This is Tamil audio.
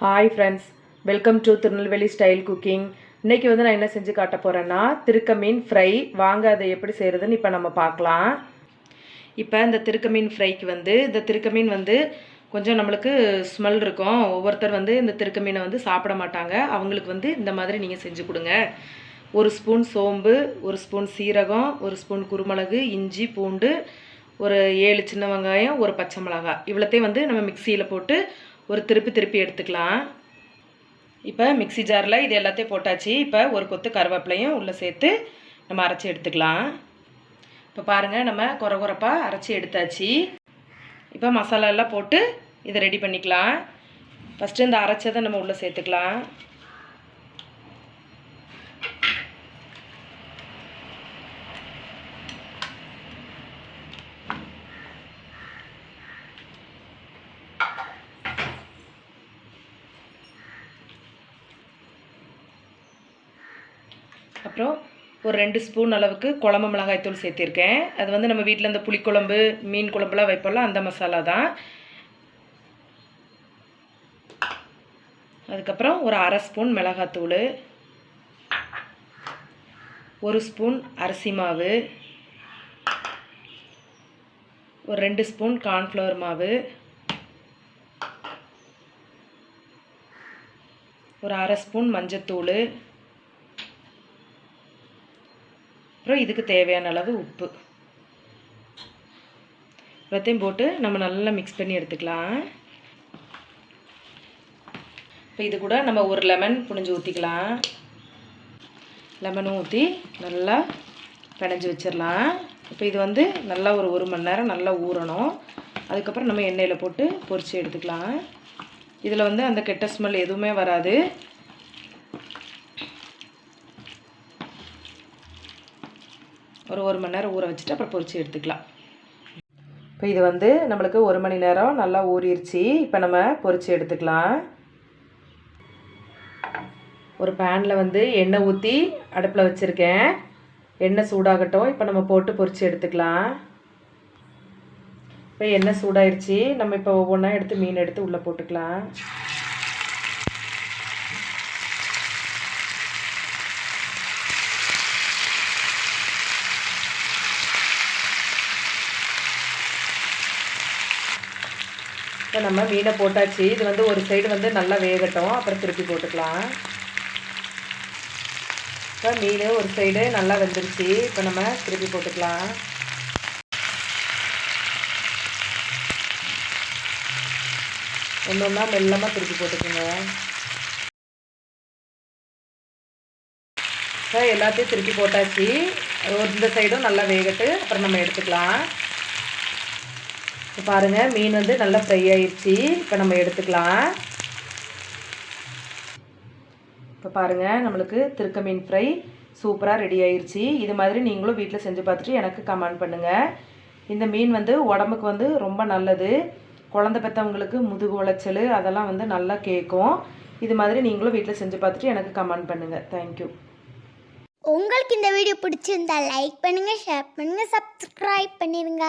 Hi friends, welcome to Tirunelveli style cooking. இன்றைக்கி வந்து நான் என்ன செஞ்சு காட்ட போகிறேன்னா திருக்க மீன் ஃப்ரை. வாங்க அதை எப்படி செய்கிறதுன்னு இப்போ நம்ம பார்க்கலாம். இப்போ இந்த திருக்க மீன் ஃப்ரைக்கு வந்து இந்த திருக்க மீன் வந்து கொஞ்சம் நம்மளுக்கு ஸ்மெல் இருக்கும். ஒவ்வொருத்தர் வந்து இந்த திருக்க மீனை வந்து சாப்பிட மாட்டாங்க. அவங்களுக்கு வந்து இந்த மாதிரி நீங்கள் செஞ்சு கொடுங்க. 1 ஸ்பூன் சோம்பு, 1 ஸ்பூன் சீரகம், 1 ஸ்பூன் குருமிளகு, இஞ்சி, பூண்டு, ஒரு 7 சின்ன வெங்காயம், ஒரு பச்சை மிளகாய், இவ்வளோத்தையும் வந்து நம்ம மிக்சியில் போட்டு ஒரு திருப்பி எடுத்துக்கலாம். இப்போ மிக்சி ஜாரில் இது எல்லாத்தையும் போட்டாச்சு. இப்போ ஒரு கொத்து கருவேப்பிலையும் உள்ளே சேர்த்து நம்ம அரைச்சி எடுத்துக்கலாம். இப்போ பாருங்கள், நம்ம குறப்பாக அரைச்சி எடுத்தாச்சு. இப்போ மசாலாலாம் போட்டு இதை ரெடி பண்ணிக்கலாம். ஃபஸ்ட்டு இந்த அரைச்சதை நம்ம உள்ளே சேர்த்துக்கலாம். அப்புறம் ஒரு 2 ஸ்பூன் அளவுக்கு குழம்பு மிளகாய்த்தூள் சேர்த்திருக்கேன். அது வந்து நம்ம வீட்டில் இந்த புளிக்குழம்பு, மீன் குழம்புலாம் வைப்போம்ல, அந்த மசாலா தான். அதுக்கப்புறம் ஒரு 1/2 ஸ்பூன் மிளகாத்தூள், 1 ஸ்பூன் அரிசி மாவு, ஒரு 2 ஸ்பூன் கார்ன்ஃப்ளவர் மாவு, ஒரு 1/2 ஸ்பூன் மஞ்சத்தூள், அப்புறம் இதுக்கு தேவையான அளவு உப்பு, எல்லாத்தையும் போட்டு நம்ம நல்லா மிக்ஸ் பண்ணி எடுத்துக்கலாம். இப்போ இது கூட நம்ம ஒரு லெமன் புழிஞ்சு ஊற்றிக்கலாம். லெமனும் ஊற்றி நல்லா பிணைஞ்சி வச்சிடலாம். இப்போ இது வந்து நல்லா ஒரு 1 மணி நேரம் நல்லா ஊறணும். அதுக்கப்புறம் நம்ம எண்ணெயில் போட்டு பொரித்து எடுத்துக்கலாம். இதில் வந்து அந்த கெட்ட ஸ்மெல் எதுவுமே வராது. ஒரு 1 மணி நேரம் ஊற வச்சுட்டு அப்புறம் பொரித்து எடுத்துக்கலாம். இப்போ இது வந்து நம்மளுக்கு 1 மணி நேரம் நல்லா ஊறிடுச்சு. இப்போ நம்ம பொரித்து எடுத்துக்கலாம். ஒரு பேனில் வந்து எண்ணெய் ஊற்றி அடுப்பில் வச்சுருக்கேன். எண்ணெய் சூடாகட்டும். இப்போ நம்ம போட்டு பொரித்து எடுத்துக்கலாம். இப்போ எண்ணெய் சூடாயிடுச்சு. நம்ம இப்போ ஒவ்வொன்றா எடுத்து மீன் எடுத்து உள்ளே போட்டுக்கலாம். இப்போ நம்ம மீனை போட்டாச்சு. இது வந்து ஒரு சைடு வந்து நல்லா வேகட்டும். அப்புறம் திருப்பி போட்டுக்கலாம். இப்போ மீன் ஒரு சைடு நல்லா வெந்துருச்சு. இப்போ நம்ம திருப்பி போட்டுக்கலாம். ஒன்றா மெல்லமாக திருப்பி போட்டுக்கோங்க. இப்போ எல்லாத்தையும் திருப்பி போட்டாச்சு. இந்த சைடும் நல்லா வேகட்டு. அப்புறம் நம்ம எடுத்துக்கலாம். இப்போ பாருங்கள், மீன் வந்து நல்லா ஃப்ரை ஆயிடுச்சு. இப்போ நம்ம எடுத்துக்கலாம். இப்போ பாருங்கள், நம்மளுக்கு திருக்க மீன் ஃப்ரை சூப்பராக ரெடி ஆயிடுச்சு. இது மாதிரி நீங்களும் வீட்டில் செஞ்சு பார்த்துட்டு எனக்கு கமெண்ட் பண்ணுங்கள். இந்த மீன் வந்து உடம்புக்கு வந்து ரொம்ப நல்லது. குழந்தை பெற்றவங்களுக்கு முதுகு உளைச்சல் அதெல்லாம் வந்து நல்லா கேட்கும். இது மாதிரி நீங்களும் வீட்டில் செஞ்சு பார்த்துட்டு எனக்கு கமெண்ட் பண்ணுங்கள். தேங்க்யூ. உங்களுக்கு இந்த வீடியோ பிடிச்சிருந்தா லைக் பண்ணுங்கள், ஷேர் பண்ணுங்கள், சப்ஸ்கிரைப் பண்ணிடுங்க.